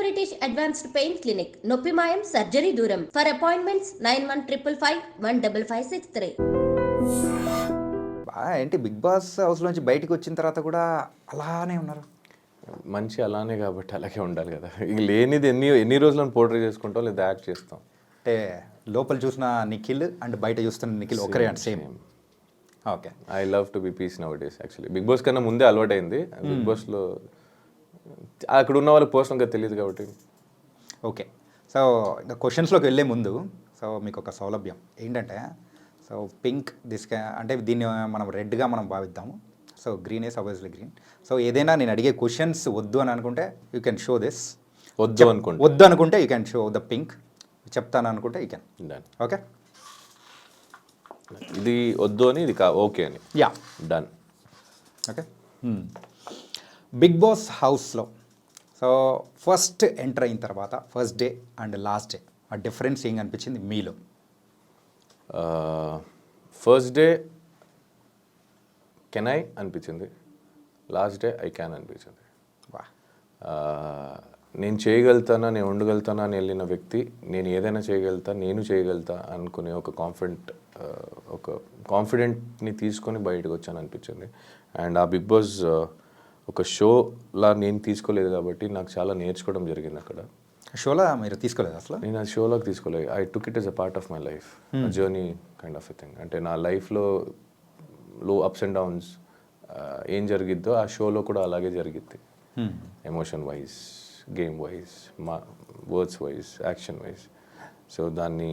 British advanced pain clinic, నొప్పి మాయం, surgery దూరం. For appointments 9155556563. ఏంటి బిగ్ బాస్ హౌస్ నుంచి బయటికి వచ్చిన తర్వాత కూడా అలానే ఉన్నారు? మంచి అలానే కాబట్టి అలాగే ఉండాలి కదా. ఇక లేనిది ఎన్ని రోజులను పోర్ట్రే చేసుకుంటాం లేదా యాక్ట్ చేస్తాం. అంటే లోపల చూసిన నిఖిల్ అండ్ బయట చూస్తున్న నిఖిల్ ఒకరే and same. Okay, I love to be peace nowadays. Actually Bigg Boss కన్నా ముందే అలవాటు అయింది. బిగ్ బాస్లో అక్కడ ఉన్న వాళ్ళకి పర్సనల్గా తెలియదు కాబట్టి. ఓకే, సో ఇంకా క్వశ్చన్స్లోకి వెళ్ళే ముందు సో మీకు ఒక సౌలభ్యం ఏంటంటే, సో పింక్ అంటే దీన్ని మనం రెడ్గా మనం భావిద్దాము. So green is obviously green. So ఏదైనా నేను అడిగే క్వశ్చన్స్ వద్దు అని అనుకుంటే యూ కెన్ షో దిస్. వద్దు అనుకుంటే you can show the pink. చెప్తాను అనుకుంటే యూ కెన్. డన్. ఓకే, ఇది వద్దు అని, ఇది ఓకే అని. Yeah, done. Okay. Bigg Boss హౌస్లో సో ఫస్ట్ ఎంటర్ అయిన తర్వాత first day and last day ఆ డిఫరెన్స్ ఏం అనిపించింది మీలో? ఫస్ట్ డే కెన్ ఐ అనిపించింది, లాస్ట్ డే ఐ క్యాన్ అనిపించింది. వా, నేను చేయగలుగుతానా, నేను ఉండగలుగుతానా అని వెళ్ళిన వ్యక్తి నేను ఏదైనా చేయగలుగుతా, నేను చేయగలుగుతా అనుకునే ఒక కాన్ఫిడెంట్ని తీసుకొని బయటకు వచ్చాను అనిపించింది. అండ్ ఆ బిగ్ బాస్ ఒక షోలా నేను తీసుకోలేదు కాబట్టి నాకు చాలా నేర్చుకోవడం జరిగింది అక్కడ. షోలో మీరు తీసుకోలేదు అసలు? నేను ఆ షోలోకి తీసుకోలేదు. I took it yes a part of my life, journey kind of a thing. అంటే నా లైఫ్లో లో అప్స్ అండ్ డౌన్స్ ఏం జరిగిద్దో ఆ షోలో కూడా అలాగే జరిగిద్ది. ఎమోషన్ వైజ్, గేమ్ వైజ్, మా words wise, action wise. So దాన్ని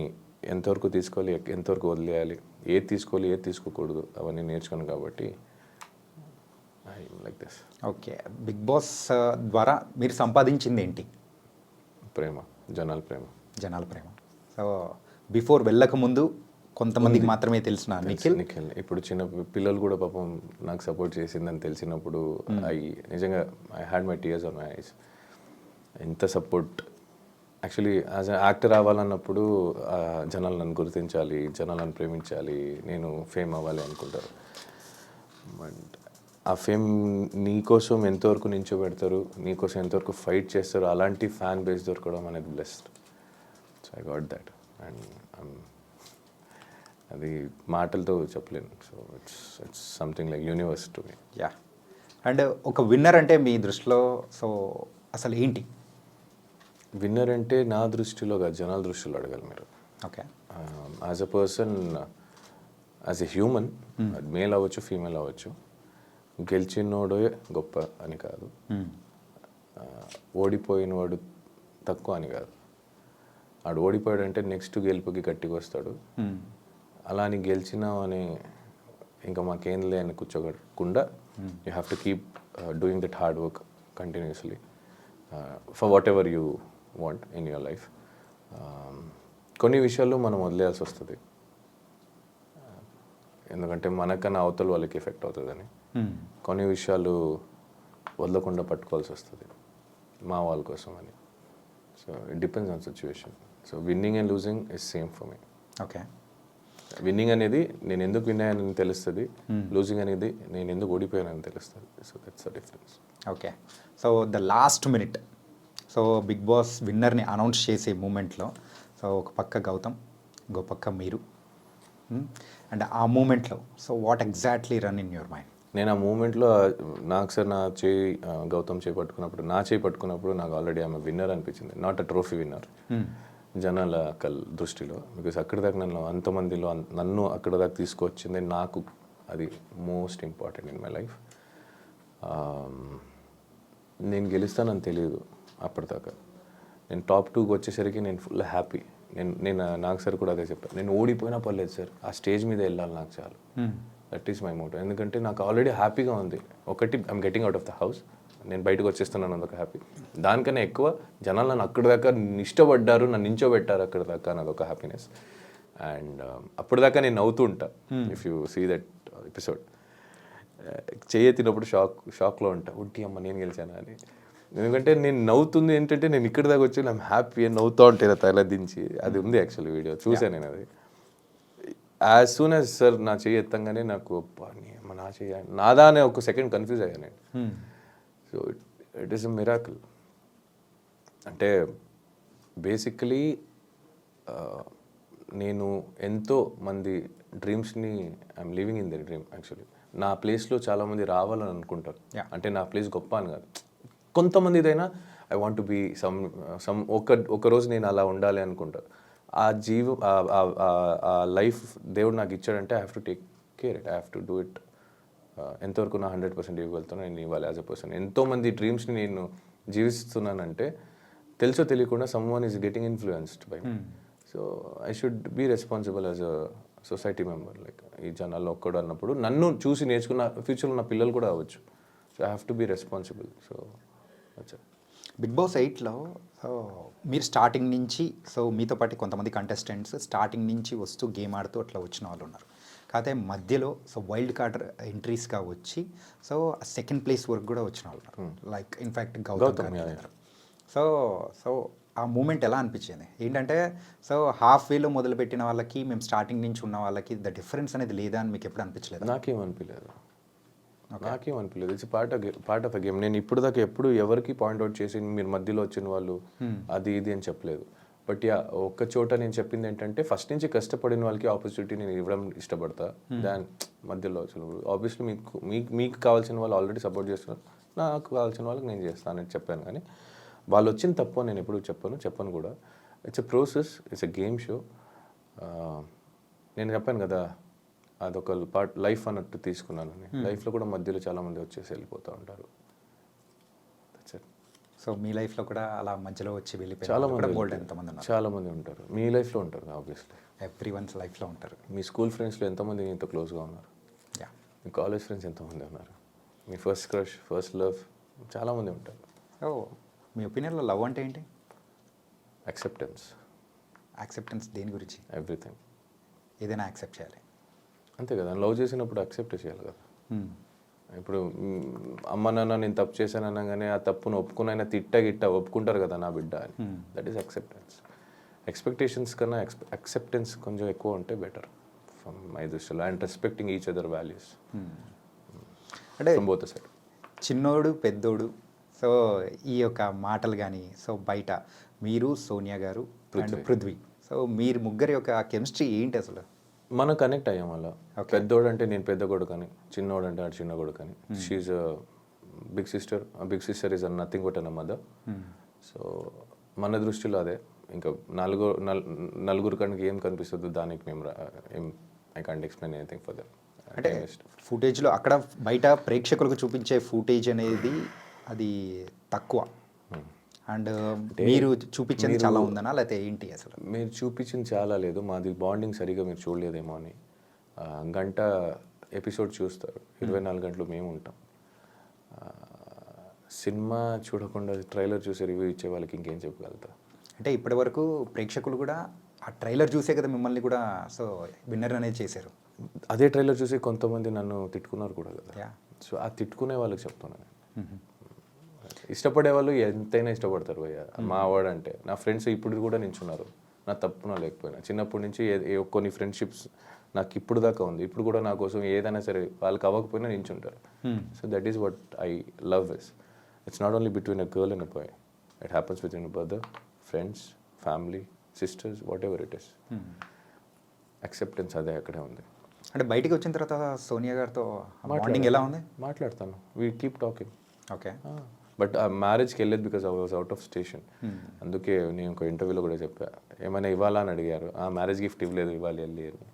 ఎంతవరకు తీసుకోవాలి, ఎంతవరకు వదిలేయాలి, ఏది తీసుకోవాలి, ఏది తీసుకోకూడదు అవన్నీ నేర్చుకున్నాను కాబట్టి I like this. Okay, Bigg Boss ద్వారా మీరు సంపాదించింది ఏంటి? ప్రేమ, జనాల ప్రేమ. జనాల ప్రేమ. సో బిఫోర్ వెళ్ళక ముందు కొంతమందికి మాత్రమే తెలిసిన నిఖిల్. ఇప్పుడు చిన్న పిల్లలు కూడా పాపం నాకు సపోర్ట్ చేసిందని తెలిసినప్పుడు నిజంగా I had my tears on my eyes. ఎంత support. Actually as a actor అవ్వాలన్నప్పుడు జనాలు నన్ను గుర్తించాలి, జనాలు నన్ను ప్రేమించాలి, నేను ఫేమ్ అవ్వాలి అనుకుంటారు. బట్ ఆ ఫేమ్ నీకోసం ఎంతవరకు నించోబెడతారు, నీకోసం ఎంతవరకు ఫైట్ చేస్తారు, అలాంటి ఫ్యాన్ బేస్ దొరకడం అనేది blessed. So I got that. And అది మాటలతో చెప్పలేను. So it's something like universe to me. Yeah. And ఒక విన్నర్ అంటే మీ దృష్టిలో సో అసలు ఏంటి? విన్నర్ అంటే నా దృష్టిలో కాదు, జనాల దృష్టిలో అడగాలి మీరు. Okay, as a person, as a human, male అవ్వచ్చు, ఫీమేల్ అవ్వచ్చు, గెలిచినోడే గొప్ప అని కాదు, ఓడిపోయినవాడు తక్కువ అని కాదు. ఆడు ఓడిపోయాడంటే నెక్స్ట్ గెలుపుకి గట్టిగా వస్తాడు. అలా అని గెలిచినావు అని ఇంకా మాకేంలే అని కూర్చోకుండా you have to keep doing that hard work continuously for whatever you want in your life. కొన్ని విషయాల్లో మనం వదిలేయాల్సి వస్తుంది, ఎందుకంటే మనకన్నా అవతల వాళ్ళకి ఎఫెక్ట్ అవుతుందని. కొన్ని విషయాలు వదలకుండా పట్టుకోవాల్సి వస్తుంది మా వాళ్ళ కోసం అని. So it depends on situation. So winning and losing is same for me. Okay, winnowing అనేది నేను ఎందుకు విన్ అయ్యానని తెలుస్తుంది, లూజింగ్ అనేది నేను ఎందుకు ఓడిపోయానని తెలుస్తుంది. So that's the difference. Okay, so the last minute so Bigg Boss విన్నర్ని అనౌన్స్ చేసే మూమెంట్లో సో ఒక పక్క గౌతమ్, ఇంకో పక్క మీరు, అండ్ ఆ మూమెంట్లో so what exactly run in your mind? నేను ఆ మూమెంట్లో నాకు సార్ నా చేయి గౌతమ్ చేయి పట్టుకున్నప్పుడు నాకు ఆల్రెడీ ఆమె విన్నర్ అనిపించింది, నాట్ అ ట్రోఫీ విన్నర్ జనాల దృష్టిలో. బికాస్ అక్కడి దాకా అంతమందిలో నన్ను అక్కడ దాకా తీసుకొచ్చింది నాకు, అది most important in my life. నేను గెలుస్తానని తెలియదు అప్పటిదాకా. నేను టాప్ 2కి వచ్చేసరికి నేను ఫుల్ హ్యాపీ. నేను నాకు సార్ కూడా అదే చెప్పాను, నేను ఓడిపోయినా పర్లేదు సార్, ఆ స్టేజ్ మీద వెళ్ళాలి నాకు చాలు. That is my Moto. ఎందుకంటే నాకు ఆల్రెడీ హ్యాపీగా ఉంది. ఒకటి, I'm getting out of the house, నేను బయటకు వచ్చేస్తున్నాను అదొక హ్యాపీ. దానికన్నా ఎక్కువ జనాలు నన్ను అక్కడి దాకా ఇష్టపడ్డారు, నన్ను నించోబెట్టారు అక్కడ దాకా, నాదొక హ్యాపీనెస్. అండ్ అప్పటిదాకా నేను నవ్వుతూ ఉంటా. If you see that episode, చేయెత్తినప్పుడు షాక్లో ఉంటా, ఉట్టి అమ్మ నేను గెలిచానా అని. ఎందుకంటే నేను నవ్వుతుంది ఏంటంటే నేను ఇక్కడి దాకా వచ్చి నేను హ్యాపీ అని నవ్వుతూ ఉంటాను తల దించి. అది ఉంది యాక్చువల్లీ వీడియో చూసాను నేను. అది యాజ్ సూన్ యాజ్ సార్ నా చెయ్యి ఎత్తంగానే నాకు నా చెయ్యి నాదా అనే ఒక సెకండ్ కన్ఫ్యూజ్ అయ్యాను నేను. So it is a miracle. అంటే బేసికలీ నేను ఎంతో మంది డ్రీమ్స్ని I'm living in the dream actually. నా ప్లేస్లో చాలామంది రావాలని అనుకుంటారు. అంటే నా ప్లేస్ గొప్ప అని కాదు, కొంతమంది ఇదైనా I want to be some ఒక రోజు నేను అలా ఉండాలి అనుకుంటారు. ఆ ఆ లైఫ్ దేవుడు నాకు ఇచ్చాడంటే I have to take care it, I have to do it. ఎంతవరకు నా 100% ఇవ్వగలుగుతాను నేను ఇవ్వాలి యాజ్ అ పర్సన్. ఎంతోమంది డ్రీమ్స్ని నేను జీవిస్తున్నానంటే తెలుసో తెలియకుండా someone is getting influenced by me. So I should be responsible as a society member. Like ఈ జనాల్లో ఒక్కడు అన్నప్పుడు నన్ను చూసి నేర్చుకున్న ఫ్యూచర్లో నా పిల్లలు కూడా అవ్వచ్చు. So I have to be responsible. So అచ్చా. బిగ్ బాస్ 8లో సో మీరు స్టార్టింగ్ నుంచి సో మీతో పాటు కొంతమంది కంటెస్టెంట్స్ స్టార్టింగ్ నుంచి వస్తూ గేమ్ ఆడుతూ అట్లా వచ్చిన వాళ్ళు ఉన్నారు. కాకపోతే మధ్యలో సో వైల్డ్ కార్డ్ ఎంట్రీస్గా వచ్చి సో సెకండ్ ప్లేస్ వరకు కూడా వచ్చిన వాళ్ళు ఉన్నారు. లైక్ ఇన్ఫ్యాక్ట్ గౌతమ్ గారు. సో సో ఆ మూమెంట్ ఎలా అనిపించింది ఏంటంటే సో హాఫ్ వేలో మొదలుపెట్టిన వాళ్ళకి మేము స్టార్టింగ్ నుంచి ఉన్న వాళ్ళకి ద డిఫరెన్స్ అనేది లేదా అని మీకు ఎప్పుడు అనిపించలేదు? నాకేమనిపించలేదు. It's part of a game. నేను ఇప్పుడు దాకా ఎప్పుడు ఎవరికి పాయింట్అవుట్ చేసి మీరు మధ్యలో వచ్చిన వాళ్ళు అది ఇది అని చెప్పలేదు. బట్ ఒక్క చోట నేను చెప్పింది ఏంటంటే ఫస్ట్ నుంచి కష్టపడిన వాళ్ళకి ఆపర్చునిటీ నేను ఇవ్వడం ఇష్టపడతా. దాని మధ్యలో వచ్చినప్పుడు ఆబ్వియస్లీ మీకు కావాల్సిన వాళ్ళు ఆల్రెడీ సపోర్ట్ చేస్తున్నారు, నాకు కావాల్సిన వాళ్ళకి నేను చేస్తానని చెప్పాను. కానీ వాళ్ళు వచ్చిన తప్పు నేను ఎప్పుడు చెప్పను కూడా. It's a process, it's a game show. నేను చెప్పాను కదా అదొక పార్ట్ లైఫ్ అన్నట్టు తీసుకున్నాను. లైఫ్లో కూడా మధ్యలో చాలామంది వచ్చేసి వెళ్ళిపోతూ ఉంటారు. సో మీ లైఫ్లో కూడా అలా మధ్యలో వచ్చి వెళ్ళిపోయి చాలామంది ఉంటారు. మీ లైఫ్లో ఉంటారు ఆబ్వియస్లీ, ఎవ్రీ వన్స్ లైఫ్లో ఉంటారు. మీ స్కూల్ ఫ్రెండ్స్లో ఎంతమంది ఇంత క్లోజ్గా ఉన్నారు? మీ కాలేజ్ ఫ్రెండ్స్ ఎంతమంది ఉన్నారు? మీ ఫస్ట్ క్రష్, ఫస్ట్ లవ్ చాలామంది ఉంటారు. ఓ మీ ఒపీనియన్లో లవ్ అంటే ఏంటి? యాక్సెప్టెన్స్ దేని గురించి? ఎవ్రీథింగ్. ఏదైనా యాక్సెప్ట్ చేయాలి అంతే కదా. లవ్ చేసినప్పుడు యాక్సెప్ట్ చేయాలి కదా. ఇప్పుడు అమ్మ నాన్న నేను తప్పు చేశాను అనగానే ఆ తప్పును ఒప్పుకునైనా గిట్ట ఒప్పుకుంటారు కదా నా బిడ్డ అని. That is acceptance. ఎక్స్పెక్టేషన్స్ కన్నా యాక్సెప్టెన్స్ కొంచెం ఎక్కువ ఉంటే బెటర్ ఫ్రమ్ మై దృష్టిలో. And respecting each other values అంటే ఫ్రమ్ బోత్ సైడ్. చిన్నోడు పెద్దోడు సో ఈ యొక్క మాటలు కానీ సో బయట మీరు సోనియా గారు అండ్ పృథ్వీ సో మీరు ముగ్గురి యొక్క కెమిస్ట్రీ ఏంటి అసలు? మనం కనెక్ట్ అయ్యాం అలా. పెద్దోడు అంటే నేను పెద్ద కొడుకు అని, చిన్నోడు అంటే ఆ చిన్న కొడుకు అని. She big sister is nothing but an mother. So మన దృష్టిలో అదే. ఇంకా నలుగురు కనుక ఏం కనిపిస్తుందో దానికి మేము I can't explain anything for that. అంటే ఫుటేజ్లో అక్కడ బయట ప్రేక్షకులకు చూపించే ఫుటేజ్ అనేది అది తక్కువ అండ్ మీరు చూపించింది చాలా ఉందనా లేకపోతే ఏంటి అసలు? మీరు చూపించింది చాలా లేదు, మాది బాండింగ్ సరిగా మీరు చూడలేదేమో అని. గంట ఎపిసోడ్ చూస్తారు, 24 గంటలు మేము ఉంటాం. సినిమా చూడకుండా ట్రైలర్ చూసి రివ్యూ ఇచ్చే వాళ్ళకి ఇంకేం చెప్పగలుగుతా? అంటే ఇప్పటివరకు ప్రేక్షకులు కూడా ఆ ట్రైలర్ చూసే కదా మిమ్మల్ని కూడా సో విన్నర్ అనేది చేశారు. అదే ట్రైలర్ చూసి కొంతమంది నన్ను తిట్టుకున్నారు కూడా కదా. సో ఆ తిట్టుకునే వాళ్ళకి చెప్తున్నాను. ఇష్టపడే వాళ్ళు ఎంతైనా ఇష్టపడతారు భయ్య. మా వాడు అంటే నా ఫ్రెండ్స్ ఇప్పుడు కూడా నించున్నారు, నా తప్పున లేకపోయినా. చిన్నప్పటి నుంచి కొన్ని ఫ్రెండ్షిప్స్ నాకు ఇప్పుడు దాకా ఉంది. ఇప్పుడు కూడా నా కోసం ఏదైనా సరే వాళ్ళకి అవ్వకపోయినా నించుంటారు. So that is what I love is. It's not only between a girl and a boy, it happens with in brother, friends, family, sisters, whatever it is. Acceptance అదే అక్కడే ఉంది. అంటే బయటికి వచ్చిన తర్వాత సోనియా గారితో బాండింగ్ ఎలా ఉంది? మాట్లాడతాను, we keep talking. Okay. But ఆ మ్యారేజ్కి వెళ్ళేది because I was out of station. అందుకే నేను ఒక ఇంటర్వ్యూలో కూడా చెప్పా, ఏమైనా ఇవ్వాలా అని అడిగారు. ఆ మ్యారేజ్ గిఫ్ట్ ఇవ్వలేదు, ఇవ్వాలి వెళ్ళి అని.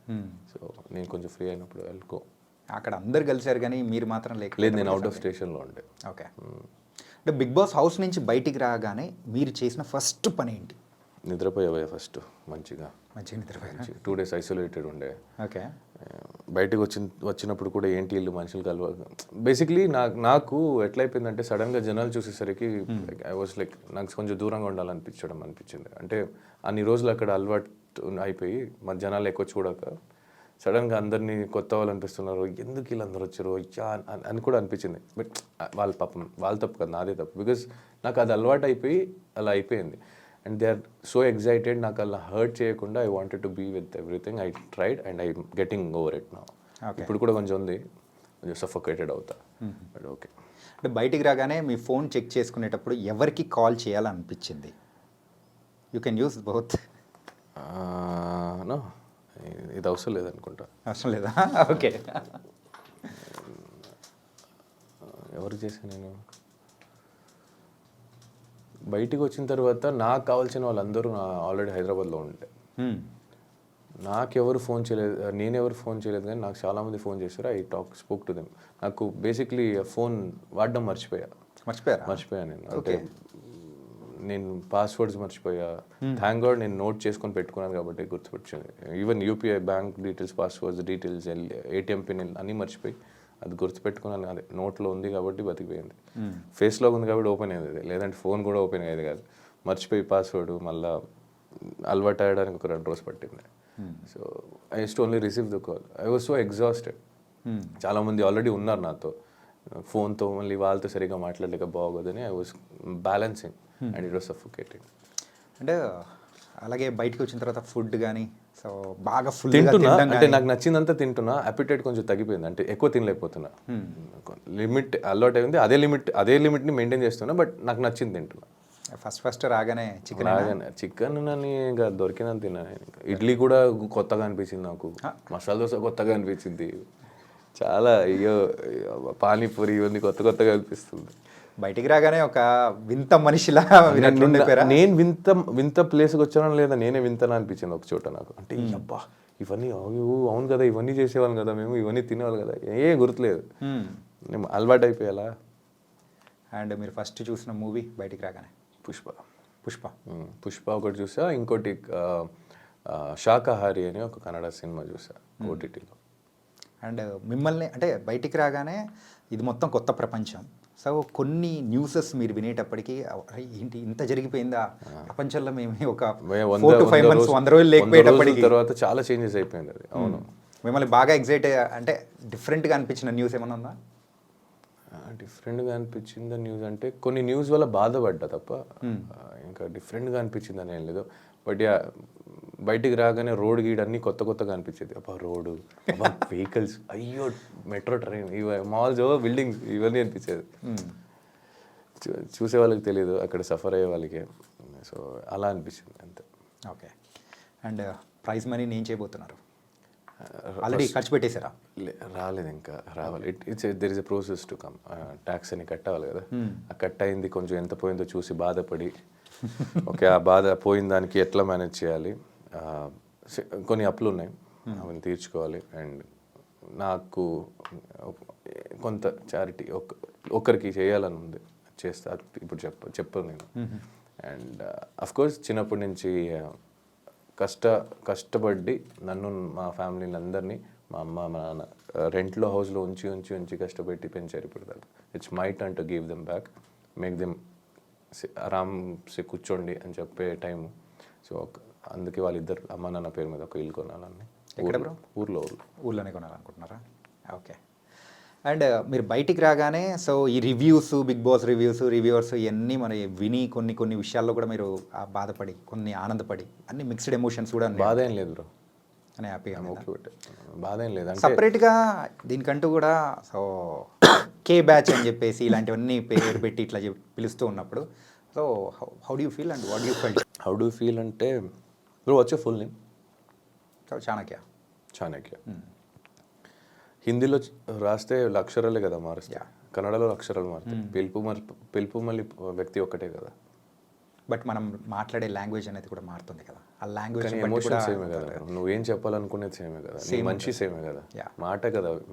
సో నేను కొంచెం ఫ్రీ అయినప్పుడు వెళ్ళుకో. అక్కడ అందరు కలిసారు కానీ మీరు మాత్రం లేదు, నేను అవుట్ ఆఫ్ స్టేషన్లో ఉండే. ఓకే. అంటే బిగ్ బాస్ హౌస్ నుంచి బయటికి రాగానే మీరు చేసిన ఫస్ట్ పని ఏంటి? నిద్రపోయావా ఫస్ట్ మంచిగా నిద్రపోయా. 2 days ఐసోలేటెడ్ ఉండే. ఓకే. బయటకు వచ్చినప్పుడు కూడా ఏంటి వీళ్ళు మనుషులు కలవ. బేసిక్లీ నాకు ఎట్లయిపోయిందంటే సడన్గా జనాలు చూసేసరికి ఐ వాజ్ లైక్ నాకు కొంచెం దూరంగా అనిపించింది. అంటే అన్ని రోజులు అక్కడ అలవాటు అయిపోయి మన జనాలు ఎక్కువ చూడక సడన్గా అందరినీ కొత్త వాళ్ళు అనిపిస్తున్నారు, ఎందుకు వీళ్ళందరూ వచ్చారు అని కూడా అనిపించింది. బట్ వాళ్ళ పాపం వాళ్ళ తప్పు కదా, నాదే తప్పు. బికాస్ నాకు అది అలవాటు అయిపోయి అలా అయిపోయింది. And they are so excited. నాకు అలా హర్ట్ చేయకుండా I wanted to be with everything. I tried and I getting over it now. ఇప్పుడు కూడా కొంచెం ఉంది, కొంచెం సఫోకేటెడ్ అవుతా. But okay. అంటే బయటికి రాగానే మీ ఫోన్ చెక్ చేసుకునేటప్పుడు ఎవరికి కాల్ చేయాలనిపించింది? You can use both. No, ఇది అవసరం లేదనుకుంటా. అవసరం లేదా? ఓకే. ఎవరు చేశాను నేను? బయటికి వచ్చిన తర్వాత నాకు కావాల్సిన వాళ్ళందరూ ఆల్రెడీ హైదరాబాద్లో ఉంటే, నాకెవరు ఫోన్ చేయలేదు, నేనెవరు ఫోన్ చేయలేదు, కానీ నాకు చాలామంది ఫోన్ చేశారు. I spoke to them. నాకు బేసిక్లీ ఫోన్ వాడడం మర్చిపోయా నేను. అంటే నేను పాస్వర్డ్స్ మర్చిపోయా. థ్యాంక్ గాడ్ నేను నోట్ చేసుకొని పెట్టుకున్నాను కాబట్టి గుర్తుపెట్టింది. Even UPI bank details, passwords details, ATM pin అన్నీ మర్చిపోయి అది గుర్తుపెట్టుకున్నాను. అదే నోట్లో ఉంది కాబట్టి బతికిపోయింది. ఫేస్లో ఉంది కాబట్టి ఓపెన్ అయ్యేది, లేదంటే ఫోన్ కూడా ఓపెన్ అయ్యేది కాదు. మర్చిపోయి పాస్వర్డ్ మళ్ళీ అలవాటు అయ్యడానికి ఒక 2 రోజులు పట్టింది. So I use to only receive the call. I was so exhausted. చాలామంది ఆల్రెడీ ఉన్నారు నాతో, ఫోన్తో మళ్ళీ వాళ్ళతో సరిగ్గా మాట్లాడలేక బాగోదని I was balancing and it was suffocating. అంటే అలాగే బయటకు వచ్చిన తర్వాత ఫుడ్ కానీ సో బాగా ఫుల్ తింటున్నా, అంటే నాకు నచ్చిందంతా తింటున్నా. అపిటైట్ కొంచెం తగ్గిపోయింది, అంటే ఎక్కువ తినలేకపోతున్నా. లిమిట్ అలవాటు అయింది, అదే లిమిట్ని మెయింటైన్ చేస్తున్నా. బట్ నాకు నచ్చింది తింటున్నా. ఫస్ట్ రాగానే చికెన్ నన్ను ఇంకా దొరికినంత తిన్నాను. ఇంకా ఇడ్లీ కూడా కొత్తగా అనిపించింది నాకు, మసాలా దోశ కొత్తగా అనిపించింది, చాలా అయ్యో పానీపూరి ఇవన్నీ కొత్తగా అనిపిస్తుంది. బయటికి రాగానే ఒక వింత మనిషిలా నేను వింత ప్లేస్కి వచ్చానో లేదా నేనే వింతనా అనిపించింది ఒక చోట నాకు. అంటే అబ్బా ఇవన్నీ అవును కదా, ఇవన్నీ చేసేవాళ్ళం కదా మేము, ఇవన్నీ తినేవాళ్ళు కదా, గుర్తులేదు, నేను అలవాటు అయిపోయేలా. అండ్ మీరు ఫస్ట్ చూసిన మూవీ బయటికి రాగానే? పుష్ప ఒకటి చూసా. ఇంకోటి శాకాహారి అని ఒక కన్నడ సినిమా చూసా ఓటీటీలో. అండ్ మిమ్మల్ని అంటే బయటికి రాగానే ఇది మొత్తం కొత్త ప్రపంచం. సో కొన్ని న్యూసెస్ మీరు వినేటప్పటికీ ఏంటి ఇంత జరిగిపోయిందా ప్రపంచంలో, మేము ఒక 4 to 5 months 100 రోజులు లేకపోయేటప్పటికి తర్వాత చాలా చేంజెస్ అయిపోయింది అది. అవును. మిమ్మల్ని బాగా ఎగ్జైట్ అంటే డిఫరెంట్గా అనిపించిన న్యూస్ ఏమైనా ఉందా? డిఫరెంట్గా అనిపించింది న్యూస్ అంటే కొన్ని న్యూస్ వల్ల బాధపడ్డా తప్ప ఇంకా డిఫరెంట్గా అనిపించింది అని ఏం లేదు. బట్ బయటికి రాగానే రోడ్ గీడ్ అన్నీ కొత్తగా అనిపించేది. అబ్బా రోడ్డు, అబ్బా వెహికల్స్, అయ్యో మెట్రో ట్రైన్, మాల్స్, బిల్డింగ్స్, ఇవన్నీ అనిపించేది. చూసే వాళ్ళకి తెలియదు, అక్కడ సఫర్ అయ్యే వాళ్ళకి. సో అలా అనిపించింది అంతే. ఓకే. అండ్ ప్రైజ్ మనీ నేను చేయబోతున్నారు, ఆల్రెడీ ఖర్చు పెట్టేశారా? రాలేదు, ఇంకా రావాలి. There is a process to come. Tax అని కట్టాలి కదా, ఆ కట్ అయింది కొంచెం ఎంత పోయిందో చూసి బాధపడి ఓకే ఆ బాధ పోయిన దానికి ఎట్లా మేనేజ్ చేయాలి, కొన్ని అప్పులు ఉన్నాయి అవన్నీ తీర్చుకోవాలి. అండ్ నాకు కొంత చారిటీ ఒక్కరికి చేయాలని ఉంది, చేస్తా. ఇప్పుడు చెప్పను నేను. అండ్ అఫ్కోర్స్ చిన్నప్పటి నుంచి కష్టపడి నన్ను మా ఫ్యామిలీని అందరినీ, మా అమ్మ మా నాన్న రెంట్లో హౌస్లో ఉంచి కష్టపెట్టి పెంచారు. ఇప్పుడు దాకా it's my turn to give them back, make them ఆరామ్సే కూర్చోండి అని చెప్పే టైము. సో అందుకే వాళ్ళిద్దరు అమ్మ నాన్న పేరు మీద ఒక ఇల్లు కొనాలని. ఎక్కడ బ్రో? ఊర్లోనే కొనాలనుకుంటున్నారా? ఓకే. అండ్ మీరు బయటికి రాగానే సో ఈ రివ్యూస్, బిగ్ బాస్ రివ్యూవర్స్ ఇవన్నీ మరి విని కొన్ని విషయాల్లో కూడా మీరు బాధపడి, కొన్ని ఆనందపడి, అన్ని మిక్స్డ్ ఎమోషన్స్ కూడా. బాధ ఏం లేదు బ్రో, అని హ్యాపీగా బాధ ఏం లేదు. సపరేట్గా దీనికంటూ కూడా సో కే బ్యాచ్ అని చెప్పేసి ఇలాంటివన్నీ పేరు పెట్టి ఇట్లా పిలుస్తూ ఉన్నప్పుడు so how do you feel and what you feel? How do feel అంటే bro what's your full name? Chanakya. హిందీలో రాస్తే అక్షరాలే కదా మారుస్తాయి, కన్నడలో అక్షరాలు మారుతాయి. పిలుపు మళ్ళీ వ్యక్తి ఒక్కటే కదా, బట్ మనం మాట్లాడే లాంగ్వేజ్ అనేది కూడా మారుతుంది కదా. ఆ లాంగ్వేజ్ ఎమోషన్ సేమే కదా, నువ్వేం చెప్పాలనుకునేది సేమే కదా, నీ మనిషి సేమే కదా,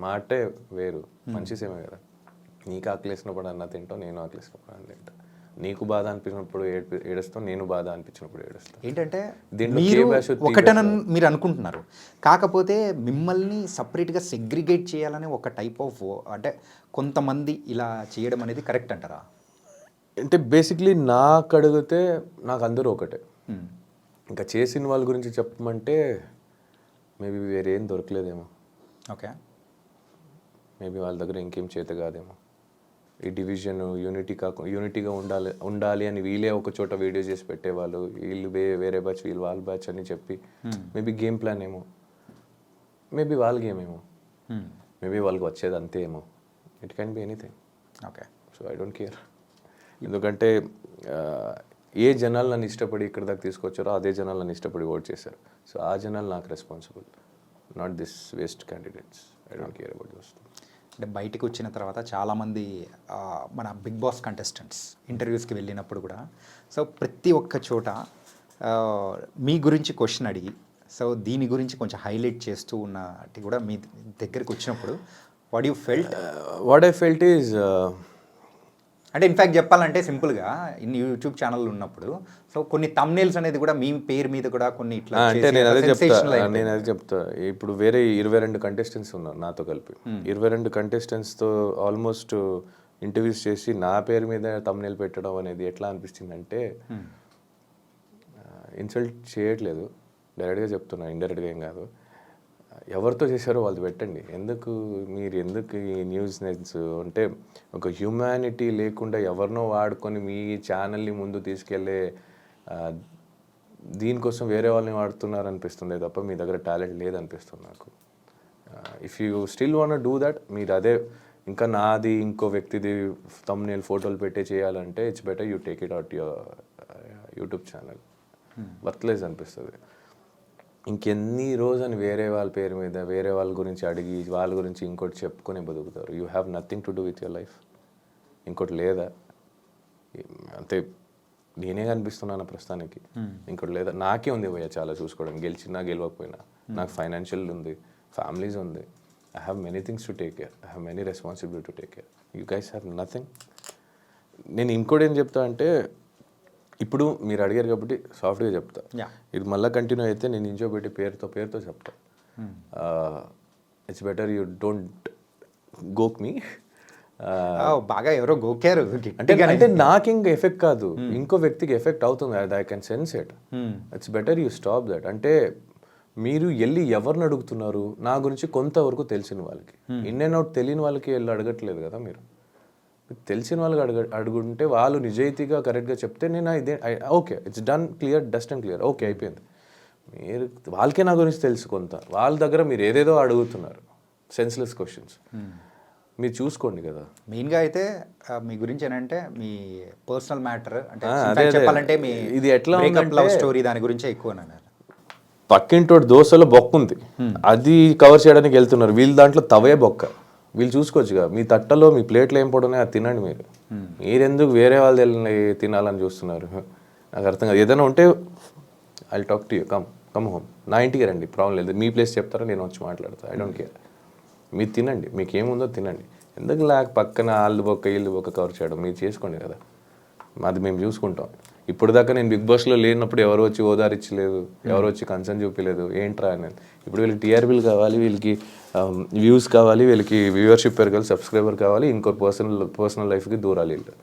మాటే వేరు, మనిషి సేమే కదా. నీకు ఆకలేసినప్పుడు అన్న తింటావు, నేను ఆకలేసినప్పుడు అన్న తింటా. నీకు బాధ అనిపించినప్పుడు ఏడుస్తావు, నేను బాధ అనిపించినప్పుడు ఏడుస్తాను. ఏంటంటే ఒకటని మీరు అనుకుంటున్నారు, కాకపోతే మిమ్మల్ని సపరేట్గా సెగ్రిగేట్ చేయాలని ఒక టైప్ ఆఫ్ అంటే కొంతమంది ఇలా చేయడం అనేది కరెక్ట్ అంటారా? అంటే బేసిక్లీ నాకు అడిగితే నాకు అందరూ ఒకటే. ఇంకా చేసిన వాళ్ళ గురించి చెప్పమంటే మేబీ వేరేం దొరకలేదేమో. ఓకే. మేబీ వాళ్ళ దగ్గర ఇంకేం చేత కాదేమో. ఈ డివిజన్ యూనిటీగా ఉండాలి అని వీళ్ళే ఒక చోట వీడియో చేసి పెట్టేవాళ్ళు, వీళ్ళు వేరే బ్యాచ్, వీళ్ళు వాళ్ళ బ్యాచ్ అని చెప్పి మేబీ గేమ్ ప్లాన్ ఏమో, మేబీ వాళ్ళ గేమ్ ఏమో, మేబీ వాళ్ళకి వచ్చేది అంతే ఏమో. It can be anything. Okay. So I don't care. ఎందుకంటే ఏ జనాలు నన్ను ఇష్టపడి ఇక్కడ దాకా తీసుకొచ్చారో అదే జనాలు నన్ను ఇష్టపడి ఓట్ చేశారు. సో ఆ జనాలు నాకు responsible, not this waste candidates. I don't care about those. అంటే బయటకు వచ్చిన తర్వాత చాలామంది మన బిగ్ బాస్ కంటెస్టెంట్స్ ఇంటర్వ్యూస్కి వెళ్ళినప్పుడు కూడా సో ప్రతి ఒక్క చోట మీ గురించి క్వశ్చన్ అడిగి సో దీని గురించి కొంచెం హైలైట్ చేస్తూ ఉన్నట్టు కూడా మీ దగ్గరికి వచ్చినప్పుడు what you felt? What I felt is అంటే ఇన్ఫ్యాక్ట్ చెప్పాలంటే సింపుల్గా ఇన్ని యూట్యూబ్ ఛానల్ ఉన్నప్పుడు సో కొన్ని తమ్నేల్స్ అనేది కూడా మీ పేరు మీద కూడా కొన్ని ఇట్లా అంటే నేను అదే చెప్తా. ఇప్పుడు వేరే 22 కంటెస్టెంట్స్ ఉన్నారు నాతో కలిపి. 22 కంటెస్టెంట్స్తో ఆల్మోస్ట్ ఇంటర్వ్యూస్ చేసి నా పేరు మీద తమ్నేల్ పెట్టడం అనేది ఎట్లా అనిపిస్తుంది అంటే ఇన్సల్ట్ చేయట్లేదు, డైరెక్ట్గా చెప్తున్నా, ఇండైరెక్ట్గా ఏం కాదు. ఎవరితో చేశారో వాళ్ళు పెట్టండి. మీరు ఎందుకు ఈ న్యూస్ అంటే ఒక హ్యూమానిటీ లేకుండా ఎవరినో వాడుకొని మీ ఛానల్ని ముందు తీసుకెళ్ళే దీనికోసం వేరే వాళ్ళని వాడుతున్నారు అనిపిస్తుంది తప్ప మీ దగ్గర టాలెంట్ లేదనిపిస్తుంది నాకు. If you still want do that, మీరు అదే ఇంకా నాది ఇంకో వ్యక్తిది తమ్నేల్ ఫోటోలు పెట్టే చేయాలంటే it's better you take it out your YouTube channel. Worthless అనిపిస్తుంది. ఇంకెన్ని రోజని వేరే వాళ్ళ పేరు మీద వేరే వాళ్ళ గురించి అడిగి వాళ్ళ గురించి ఇంకోటి చెప్పుకొని బతుకుతారు. You have nothing to do with your life. ఇంకోటి లేదా? అంతే, నేనే కనిపిస్తున్నాను ప్రస్తుతానికి. ఇంకోటి లేదా? నాకే ఉంది భయ్య చాలా చూసుకోవడం, గెలిచినా గెలవకపోయినా. నాకు ఫైనాన్షియల్ ఉంది, ఫ్యామిలీస్ ఉంది. I have many things to take care, I have many responsibility to take care. You guys have nothing. నేను ఇంకోటి ఏం చెప్తా అంటే, ఇప్పుడు మీరు అడిగారు కాబట్టి సాఫ్ట్గా చెప్తా. ఇది మళ్ళీ కంటిన్యూ అయితే నేను ఇంచో పెట్టి పేరుతో చెప్తా. ఇట్స్ బెటర్ యూ డోంట్ గోక్ మీ. బాగా ఎవరో గోకారు అంటే నాకు ఇంకా ఎఫెక్ట్ కాదు, ఇంకో వ్యక్తికి ఎఫెక్ట్ అవుతుంది. I can sense it. It's better you stop that. అంటే మీరు వెళ్ళి ఎవరిని అడుగుతున్నారు? నా గురించి కొంతవరకు తెలిసిన వాళ్ళకి. ఇన్ అండ్ అవుట్ తెలియని వాళ్ళకి వెళ్ళి అడగట్లేదు కదా మీరు. తెలిసిన వాళ్ళకి అడుగుంటే వాళ్ళు నిజాయితీగా కరెక్ట్గా చెప్తే నేను ఇదే okay, it's done, clear, dust and clear, okay అయిపోయింది. మీరు వాళ్ళకే నా గురించి తెలుసు కొంత, వాళ్ళ దగ్గర మీరు ఏదేదో అడుగుతున్నారు, సెన్స్లెస్ క్వశ్చన్స్. మీరు చూసుకోండి కదా. మెయిన్గా అయితే మీ గురించి ఏంటంటే మీ పర్సనల్ మ్యాటర్ అంటే చెప్పాలంటే మీ ఇది ఎట్లా లవ్ స్టోరీ దాని గురించే ఎక్కువ అన్నారు. పక్కింటోటి దోశలో బొక్క ఉంది, అది కవర్ చేయడానికి వెళ్తున్నారు. వీళ్ళ దాంట్లో తవే బొక్క, వీళ్ళు చూసుకోవచ్చుగా. మీ తట్టలో మీ ప్లేట్లో ఏం పడున్నాయి అది తినండి. మీరెందుకు వేరే వాళ్ళు తినాలని చూస్తున్నారు? నాకు అర్థం కాదు. ఏదైనా ఉంటే I talk to you, come home, నా ఇంటికి రండి, ప్రాబ్లం లేదు. మీ ప్లేస్ చెప్తారా, నేను వచ్చి మాట్లాడతాను. I don't care. మీరు తినండి, మీకు ఏముందో తినండి. ఎందుకు పక్కన వాళ్ళు బొక్క వీళ్ళు బొక్క కవర్ చేయడం? మీరు చేసుకోండి కదా, అది మేము చూసుకుంటాం. ఇప్పుడు దాకా నేను బిగ్ బాస్లో లేనప్పుడు ఎవరు వచ్చి ఓదారిచ్చలేదు, ఎవరు వచ్చి కన్సర్న్ చూపించలేదు. ఏంట్రా అనేది. ఇప్పుడు వీళ్ళకి టీఆర్పీలు కావాలి, వీళ్ళకి వ్యూస్ కావాలి, వీళ్ళకి వ్యూవర్షిప్ పెరగాలి, సబ్స్క్రైబర్ కావాలి, ఇంకో పర్సనల్ లైఫ్కి దూరాలి. వీళ్ళు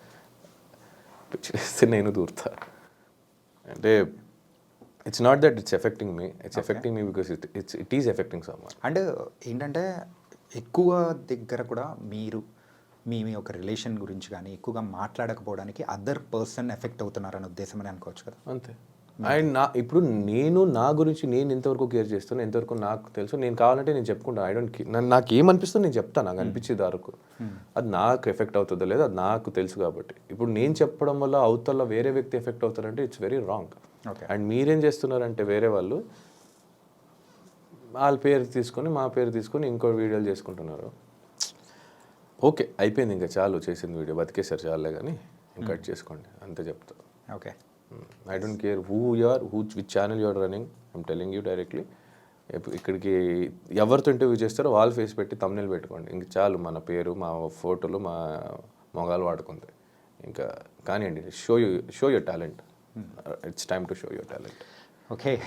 చేస్తే నేను దూరుతా. అంటే it's not that it's effecting me, it's effecting me because it is affecting someone. And ఏంటంటే ఎక్కువ దగ్గర కూడా మీరు మీ ఒక రిలేషన్ గురించి కానీ ఎక్కువగా మాట్లాడకపోవడానికి అదర్ పర్సన్ ఎఫెక్ట్ అవుతున్నారనే ఉద్దేశం అని అనుకోవచ్చు కదా. అంతే. అండ్ ఇప్పుడు నా గురించి నేను ఎంతవరకు కేర్ చేస్తాను, ఎంతవరకు నాకు తెలుసు. నేను కావాలంటే నేను చెప్పుకుంటాను. ఐ డోంట్ నాకు ఏమనిపిస్తుందో నేను చెప్తాను, నాకు అనిపించేది వరకు. అది నాకు ఎఫెక్ట్ అవుతుందో లేదో అది నాకు తెలుసు కాబట్టి. ఇప్పుడు నేను చెప్పడం వల్ల అవతల వేరే వ్యక్తి ఎఫెక్ట్ అవుతారంటే ఇట్స్ వెరీ రాంగ్. అండ్ మీరేం చేస్తున్నారంటే వేరే వాళ్ళు వాళ్ళ పేరు తీసుకొని మా పేరు తీసుకొని ఇంకో వీడియోలు చేసుకుంటున్నారు. ఓకే అయిపోయింది, ఇంకా చాలు చేసింది వీడియో, బతికేసారు చాలే కానీ ఇంకా కట్ చేసుకోండి అంతే చెప్తా. Okay, I don't care who you are, which channel you are running, I'm telling you directly. ఇక్కడికి ఎవరితో ఇంటర్వ్యూ చేస్తారో వాళ్ళ ఫేస్ పెట్టి తమ్నెల్ పెట్టుకోండి. ఇంక చాలు, మన పేరు మా ఫోటోలు మా మొగాలు వాడుకుంది ఇంకా కానివ్వండి. Show your talent. It's time to show your talent. Okay.